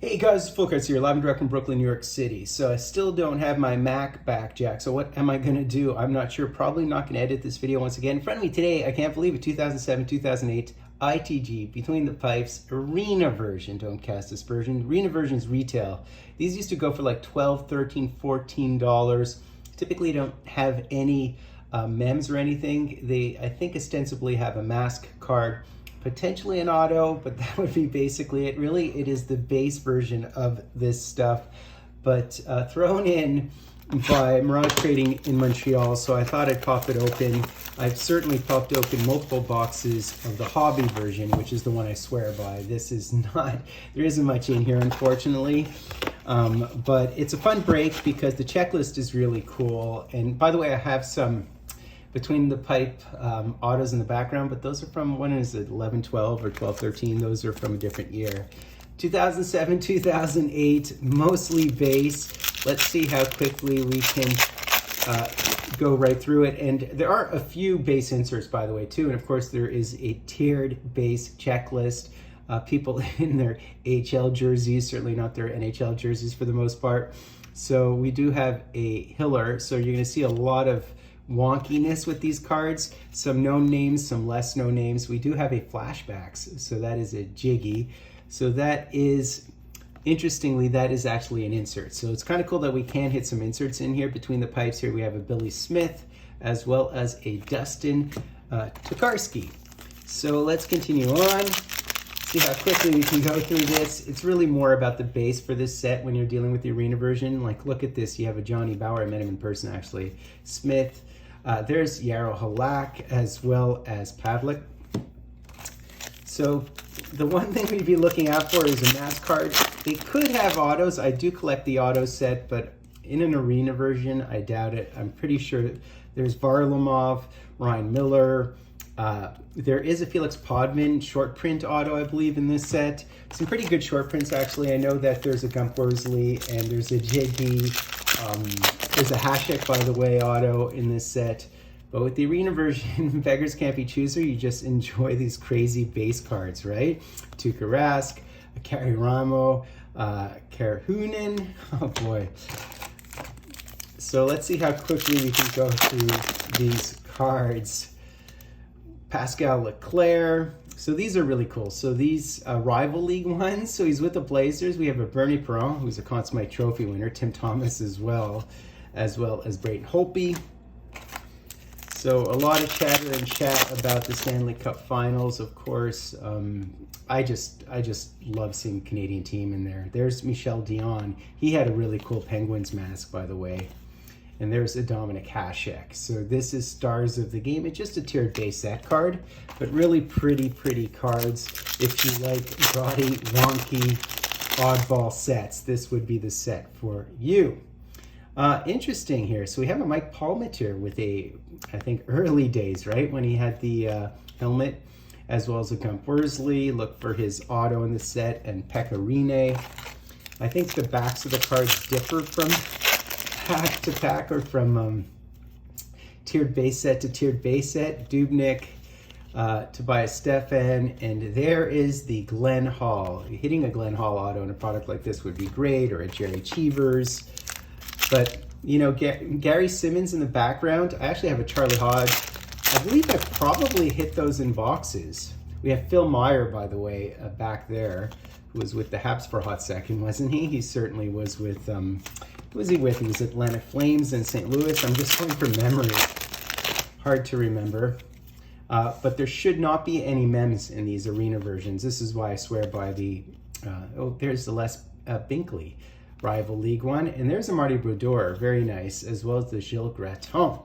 Hey guys, it's Full Cards here, live and direct from Brooklyn, New York City. So I still don't have my Mac back, Jack. So what am I going to do? I'm not sure. Probably not going to edit this video once again. In front of me today, I can't believe it, 2007-2008 ITG Between the Pipes Arena version. Don't cast aspersion. Arena version's retail. These used to go for like $12, $13, $14. Typically don't have any mems or anything. They, I think, ostensibly have a mask card, potentially an auto, but that would be basically it. Really, it is the base version of this stuff, but thrown in by Mirage Trading in Montreal, so I thought I'd pop it open. I've certainly popped open multiple boxes of the hobby version, which is the one I swear by. This is not, there isn't much in here, unfortunately, but it's a fun break because the checklist is really cool. And by the way, I have some Between the Pipe autos in the background, but those are from, when is it, 11-12 or 12-13? Those are from a different year. 2007, 2008, mostly base. Let's see how quickly we can go right through it. And there are a few base inserts, by the way, too. And of course, there is a tiered base checklist. People in their HL jerseys, certainly not their NHL jerseys for the most part. So we do have a Hiller. So you're gonna see a lot of wonkiness with these cards, some known names, some less known names. We do have a flashbacks, so that is a Jiggy. So that is, interestingly, that is actually an insert. So it's kind of cool that we can hit some inserts in here. Between the Pipes here, we have a Billy Smith, as well as a Dustin Tokarski. So let's continue on, see how quickly we can go through this. It's really more about the base for this set when you're dealing with the arena version. Like, look at this, you have a Johnny Bauer, I met him in person actually, Smith, there's Yarrow Halak, as well as Pavlik. So the one thing we'd be looking out for is a mask card. They could have autos. I do collect the auto set, but in an arena version, I doubt it. I'm pretty sure there's Varlamov, Ryan Miller. There is a Felix Podman short print auto, I believe, in this set. Some pretty good short prints, actually. I know that there's a Gump Worsley and there's a Jiggy. There's a Hasek, by the way, auto in this set. But with the arena version, beggars can't be chooser. You just enjoy these crazy base cards, right? Tuukka Rask, Kari Ramo, Karahunen. Oh boy. So let's see how quickly we can go through these cards. Pascal Leclerc. So these are really cool. So these rival league ones. So he's with the Blazers. We have a Bernie Perron, who's a Conn Smythe Trophy winner. Tim Thomas as well as Brayden Holtby. So a lot of chatter and chat about the Stanley Cup Finals, of course. I just love seeing the Canadian team in there. There's Michel Dion. He had a really cool Penguins mask, by the way. And there's a Dominic Hasek. So this is Stars of the Game. It's just a tiered base set card, but really pretty cards. If you like gaudy, wonky, oddball sets, this would be the set for you. Interesting here. So we have a Mike Palmateer with a, I think, early days, right? When he had the helmet, as well as a Gump Worsley. Look for his auto in the set, and Pekka Rinne. I think the backs of the cards differ from pack to pack, or from tiered base set to tiered base set. Dubnik, Tobias Stefan, and there is the Glenn Hall. Hitting a Glenn Hall auto in a product like this would be great, or a Jerry Cheevers. But, you know, Gary Simmons in the background. I actually have a Charlie Hodge. I believe I've probably hit those in boxes. We have Phil Meyer, by the way, back there, who was with the Habs for a hot second, wasn't he? He certainly was with, who was he with? He was Atlanta Flames and St. Louis. I'm just going from memory. Hard to remember. But there should not be any mems in these arena versions. This is why I swear by the, oh, there's the Les Binkley rival League One. And there's a Marty Brodeur, very nice, as well as the Gilles Gratton. All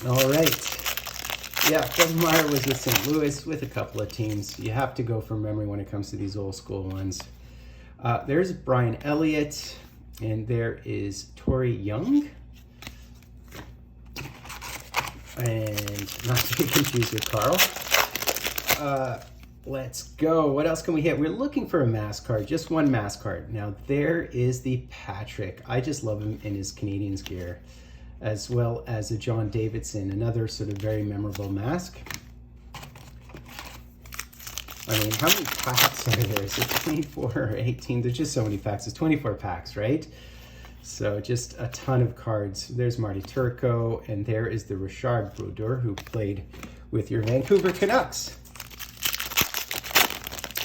right. Yeah, Phil Meyer was with St. Louis with a couple of teams. You have to go from memory when it comes to these old school ones. There's Brian Elliott, and there is Torrey Young. And not to be confused with Carl. Let's go. What else can we hit? We're looking for a mask card, just one mask card. Now there is the Patrick. I just love him in his Canadians gear, as well as a John Davidson, another sort of very memorable mask. I mean, how many packs are there? Is it 24 or 18? There's just so many packs. It's 24 packs, right? So just a ton of cards. There's Marty Turco, and there is the Richard Brodeur, who played with your Vancouver Canucks.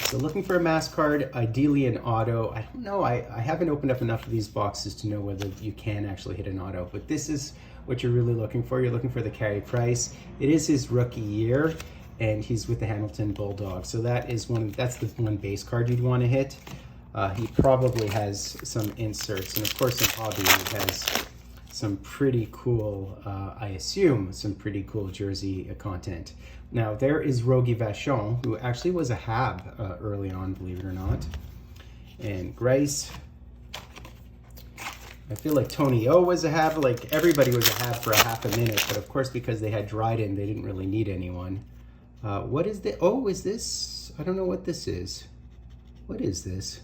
So looking for a mass card, ideally an auto. I don't know, I haven't opened up enough of these boxes to know whether you can actually hit an auto, but this is what you're really looking for. You're looking for the Carey Price. It is his rookie year, and he's with the Hamilton Bulldogs. So that's the one base card you'd want to hit. He probably has some inserts, and of course in Hobby he has some pretty cool, I assume, some pretty cool jersey content. Now there is Rogie Vachon, who actually was a Hab early on, believe it or not. And Grice. I feel like Tony O was a Hab, like everybody was a Hab for a half a minute, but of course because they had Dryden, they didn't really need anyone. What is the, oh, is this, I don't know what this is. What is this?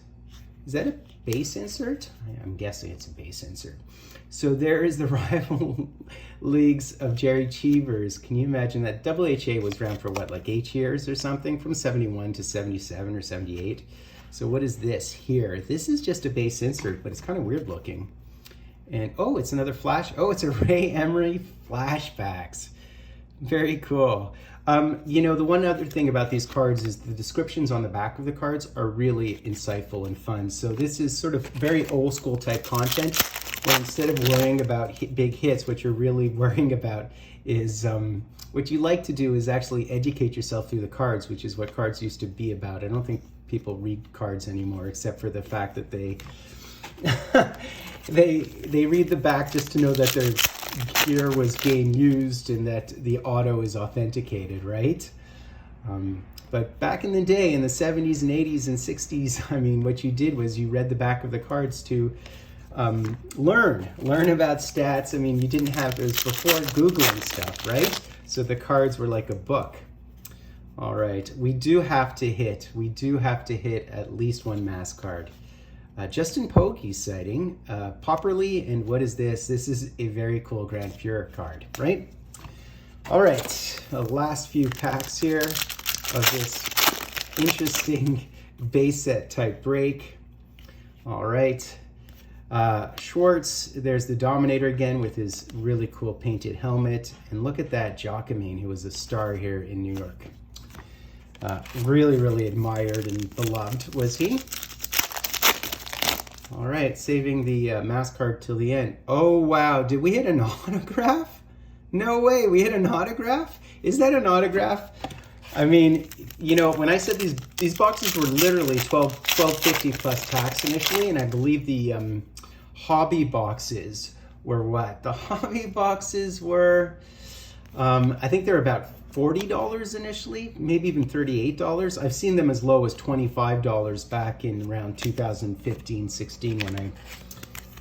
Is that a base insert? I'm guessing it's a base insert. So there is the rival leagues of Jerry Cheevers. Can you imagine that? WHA was around for what, like 8 years or something? From 71 to 77 or 78. So what is this here? This is just a base insert, but it's kind of weird looking. And oh, it's another flash. Oh, it's a Ray Emery flashbacks. Very cool. You know, the one other thing about these cards is the descriptions on the back of the cards are really insightful and fun. So this is sort of very old school type content, where instead of worrying about big hits, what you're really worrying about is, what you like to do is actually educate yourself through the cards, which is what cards used to be about. I don't think people read cards anymore, except for the fact that they they read the back just to know that their gear was game used and that the auto is authenticated, right? But back in the day, in the 70s and 80s and 60s, I mean, what you did was you read the back of the cards to learn about stats. I mean, you didn't have, it was before Googling stuff, right? So the cards were like a book. All right, we do have to hit at least one mass card. Justin Pokey sighting, Popperly, and what is this? This is a very cool Grand Fuhrer card, right? All right, the last few packs here of this interesting base set type break. All right, Schwartz, there's the Dominator again with his really cool painted helmet. And look at that, Jacquemin, who was a star here in New York. Really, really admired and beloved was he. All right, saving the mass card till the end. Oh, wow. Did we hit an autograph? No way. We hit an autograph? Is that an autograph? I mean, you know, when I said these boxes were literally $12.50 plus tax initially, and I believe the hobby boxes were what? The hobby boxes were, I think they're about $40 initially, maybe even $38. I've seen them as low as $25 back in around 2015, 16 when I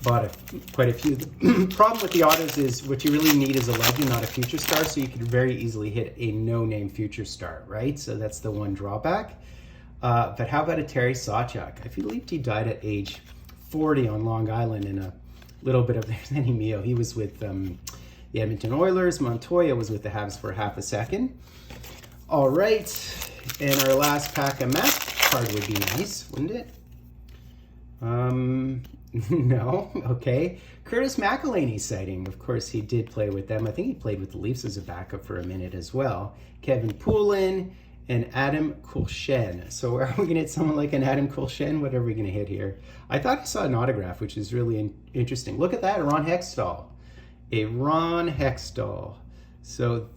bought quite a few. The problem with the autos is what you really need is a legend, not a future star, so you could very easily hit a no-name future star, right? So that's the one drawback. But how about a Terry Sawchuk? I believe he died at age 40 on Long Island in a little bit of, there's Lenny Mio. He was with the Edmonton Oilers. Montoya was with the Habs for half a second. All right, and our last pack of mass card would be nice, wouldn't it? No, okay. Curtis McElhaney sighting. Of course, he did play with them. I think he played with the Leafs as a backup for a minute as well. Kevin Poulin and Adam Kulshen. So are we going to hit someone like an Adam Kulshen? What are we going to hit here? I thought I saw an autograph, which is really interesting. Look at that, Ron Hextall. A Ron Hextall. So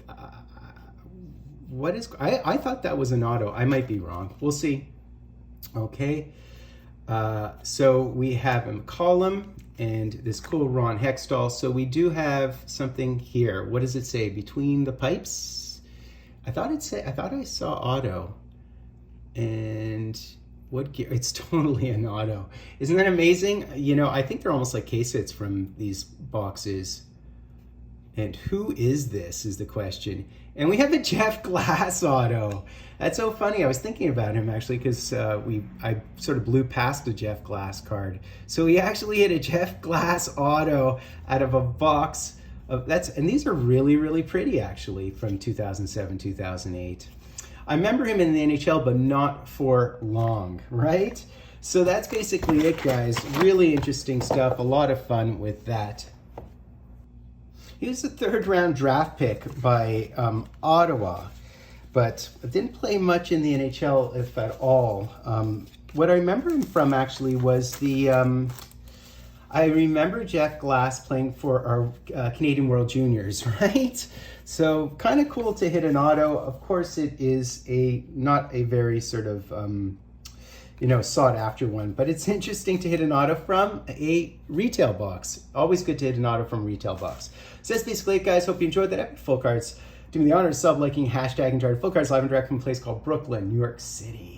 what is, I thought that was an auto. I might be wrong. We'll see. Okay. So we have a McCollum and this cool Ron Hextall. So we do have something here. What does it say? Between the pipes? I thought I saw auto. And what gear? It's totally an auto. Isn't that amazing? You know, I think they're almost like case hits from these boxes. And who is this is the question. And we have a Jeff Glass auto. That's so funny. I was thinking about him actually because I sort of blew past the Jeff Glass card. So he actually hit a Jeff Glass auto out of a box of and these are really, really pretty actually from 2007, 2008. I remember him in the NHL, but not for long, right? So that's basically it, guys. Really interesting stuff. A lot of fun with that. He was a third-round draft pick by Ottawa, but didn't play much in the NHL, if at all. What I remember him from, actually, was the... I remember Jeff Glass playing for our Canadian World Juniors, right? So kind of cool to hit an auto. Of course, it is not a very sort of... sought after one, but it's interesting to hit an auto from a retail box. Always good to hit an auto from a retail box. So that's basically it, guys. Hope you enjoyed that epic Full Cards. Do me the honor of sub-liking, hashtag enjoyed Full Cards live and direct from a place called Brooklyn, New York City.